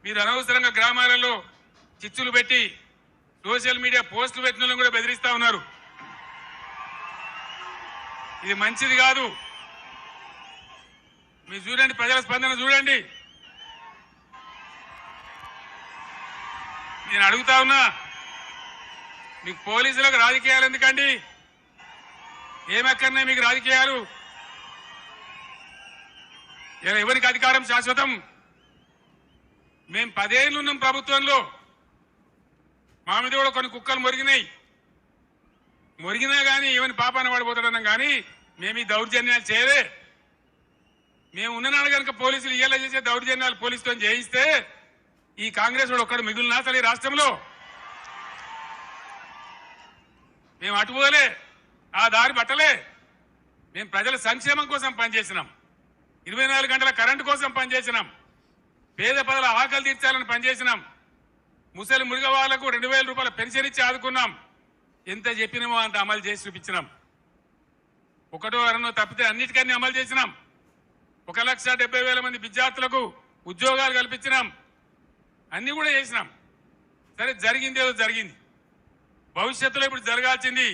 మీరు అనవసరంగా గ్రామాలలో చిచ్చులు పెట్టి సోషల్ మీడియా పోస్టులు పెట్టిన కూడా బెదిరిస్తా ఉన్నారు. ఇది మంచిది కాదు. మీరు చూడండి, ప్రజల స్పందన చూడండి. నేను అడుగుతా ఉన్నా, మీకు పోలీసులకు రాజకీయాలు ఎందుకండి? ఏమక్కర్నే మీకు రాజకీయాలు? ఇలా ఎవరికి అధికారం శాశ్వతం? మేము 10 ఏళ్ళు ఉన్నాం ప్రభుత్వంలో. మా మీద కూడా కొన్ని కుక్కలు మొరిగినా కానీ ఏమని పాపాన పడిపోతాడన్నాం కానీ మేము ఈ దౌర్జన్యాలు చేయలే. మేము ఉన్ననాడు కనుక పోలీసులు ఇయ్యాల చేసే దౌర్జన్యాలు పోలీసుతో చేయిస్తే ఈ కాంగ్రెస్ వాడు ఒక్కడు మిగులునా అసలు ఈ రాష్ట్రంలో? మేము అటుపోలే, ఆ దారి పట్టలే. మేము ప్రజల సంక్షేమం కోసం పనిచేసినాం, 24 గంటల కరెంటు కోసం పనిచేసినాం, పేద ప్రజల ఆకలి తీర్చాలని పనిచేసినాం, ముసలి మురిగ వాళ్లకు 2000 రూపాయల పెన్షన్ ఇచ్చి ఆదుకున్నాం. ఎంత చెప్పినామో అంత అమలు చేసి చూపించినాం. ఒకటో అరనో తప్పితే అన్నిటికన్నీ అమలు చేసినాం. 1,70,000 మంది విద్యార్థులకు ఉద్యోగాలు కల్పించినాం. అన్ని కూడా చేసినాం. సరే, జరిగింది ఏదో జరిగింది. భవిష్యత్తులో ఇప్పుడు జరగాల్సింది